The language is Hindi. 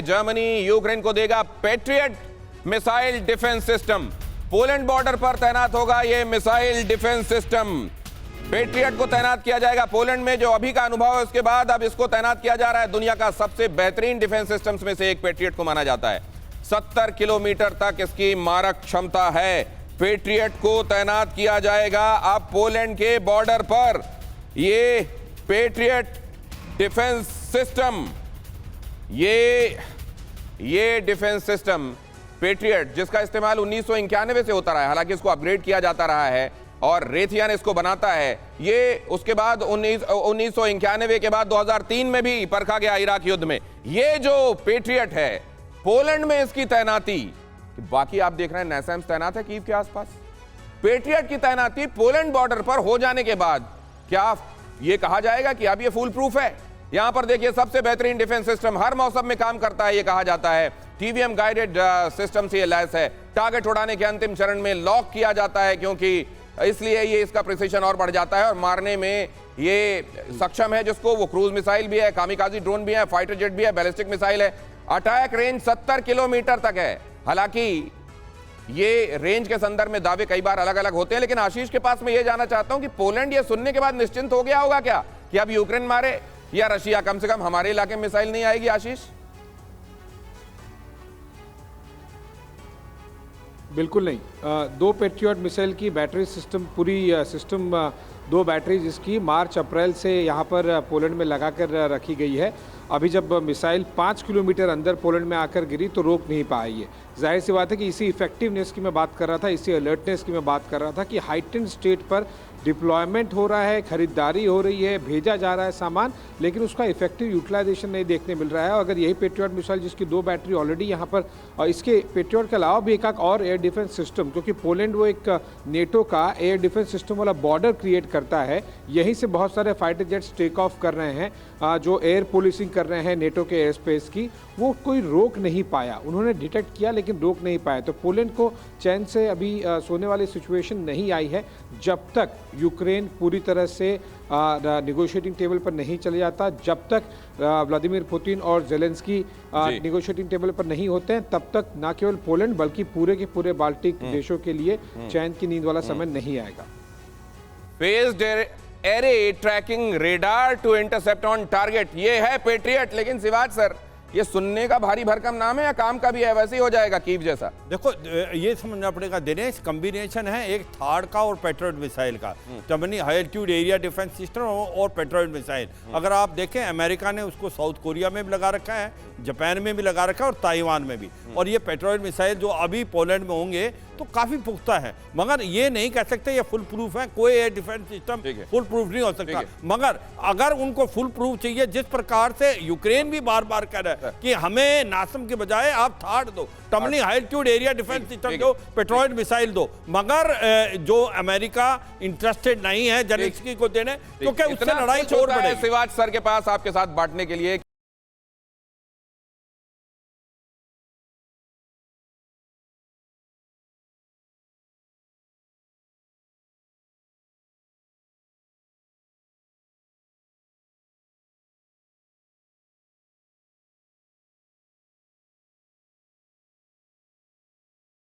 जर्मनी यूक्रेन को देगा patriot missile defence system. Poland border पर तैनात होगा यह मिसाइल डिफेंस सिस्टम। पेट्रियट को तैनात किया जाएगा पोलैंड में। जो अभी का अनुभव है उसके बाद अब इसको तैनात किया जा रहा है। दुनिया का सबसे बेहतरीन डिफेंस सिस्टम्स में से एक पेट्रियट को माना जाता है। 70 किलोमीटर तक इसकी मारक क्षमता है। पेट्रियट को तैनात किया जाएगा अब पोलैंड के बॉर्डर पर। ये पेट्रियट डिफेंस सिस्टम, ये डिफेंस सिस्टम पेट्रियट जिसका इस्तेमाल 1991 से होता रहा है, हालांकि इसको अपग्रेड किया जाता रहा है और रेथियन इसको बनाता है। ये उसके बाद 1991 के बाद 2003 में भी परखा गया इराक युद्ध में। ये जो पेट्रियट है पोलैंड में इसकी तैनाती, बाकी आप देख रहे हैं नैसैम्स तैनात है कीव के आसपास। पेट्रियट की तैनाती पोलैंड बॉर्डर पर हो जाने के बाद क्या यह कहा जाएगा कि अब यह फुल प्रूफ है? यहां पर देखिए सबसे बेहतरीन डिफेंस सिस्टम हर मौसम में काम करता है, यह कहा जाता है। टीवीएम गाइडेड सिस्टम से यह लैस है। टारगेट उड़ाने के अंतिम चरण में लॉक किया जाता है क्योंकि इसलिए ये इसका प्रिसिशन और बढ़ जाता है और मारने में ये सक्षम है जिसको वो क्रूज मिसाइल भी है, कामिकाजी ड्रोन भी है, फाइटर जेट भी है, बैलिस्टिक मिसाइल है। अटैक रेंज 70 किलोमीटर तक है। हालांकि ये रेंज के संदर्भ में दावे कई बार अलग अलग होते हैं, लेकिन आशीष के पास मैं ये जानना चाहता हूं कि पोलैंड ये सुनने के बाद निश्चिंत हो गया होगा क्या कि अब यूक्रेन मारे या रशिया, कम से कम हमारे इलाके में मिसाइल नहीं आएगी? आशीष बिल्कुल नहीं। 2 पेट्रियट मिसाइल की बैटरी सिस्टम, पूरी सिस्टम 2 बैटरी जिसकी मार्च अप्रैल से यहाँ पर पोलैंड में लगाकर रखी गई है। अभी जब मिसाइल 5 किलोमीटर अंदर पोलैंड में आकर गिरी तो रोक नहीं पाई है। जाहिर सी बात है कि इसी इफेक्टिवनेस की मैं बात कर रहा था, इसी अलर्टनेस की मैं बात कर रहा था कि हाइटेंड स्टेट पर डिप्लॉयमेंट हो रहा है, खरीदारी हो रही है, भेजा जा रहा है सामान, लेकिन उसका इफेक्टिव यूटिलाइजेशन नहीं देखने मिल रहा है। अगर यही पेट्रियट मिसाइल जिसकी 2 बैटरी ऑलरेडी यहाँ पर, और इसके पेट्रियट के अलावा भी एक और एयर डिफेंस सिस्टम, क्योंकि पोलैंड वो एक नेटो का एयर डिफेंस सिस्टम वाला बॉर्डर क्रिएट करता है। यहीं से बहुत सारे फाइटर जेट्स टेक ऑफ कर रहे हैं, जो एयर पुलिसिंग कर रहे हैं नेटो के एयर स्पेस की, वो कोई रोक नहीं पाया। उन्होंने डिटेक्ट किया लेकिन रोक नहीं पाया। तो पोलैंड को चैन से अभी सोने वाली सिचुएशन नहीं आई है जब तक यूक्रेन पूरी तरह से नेगोशिएटिंग टेबल पर नहीं चले जाता, जब तक व्लादिमीर पुतिन और जेलेंस्की नेगोशिएटिंग टेबल पर नहीं होते हैं, तब तक ना केवल पोलैंड बल्कि पूरे के पूरे बाल्टिक देशों के लिए चैन की नींद वाला समय नहीं आएगा। Phased array tracking radar to intercept on target, ये है पेट्रियट। लेकिन शिवाज सर, ये सुनने का भारी भरकम नाम है या काम का भी है? वैसे ही हो जाएगा कीव जैसा? देखो ये समझना पड़ेगा, दिनेश कॉम्बिनेशन है एक थार्ड का और पेट्रियट मिसाइल का, Germany high altitude area defence system और पेट्रियट मिसाइल। अगर आप देखें अमेरिका ने उसको साउथ कोरिया में भी लगा रखा है, जापान में भी लगा रखा है और ताइवान में भी। और ये पेट्रियट मिसाइल जो अभी पोलैंड में होंगे तो काफी पुख्ता है, मगर ये नहीं कह सकते ये फुल प्रूफ है। कोई air defence system full proof नहीं हो सकता, मगर अगर उनको फुल प्रूफ चाहिए, जिस प्रकार से यूक्रेन भी बार बार कह रहा है कि हमें नासम के बजाय आप थार्ड दो, terminal high altitude area defence system दो, पेट्रियट मिसाइल दो, मगर जो अमेरिका इंटरेस्टेड नहीं है जेलेंस्की को देने, क्योंकि उससे लड़ाई छोड़ पड़ेगी। शिवाज सर के पास आपके साथ बांटने के लिए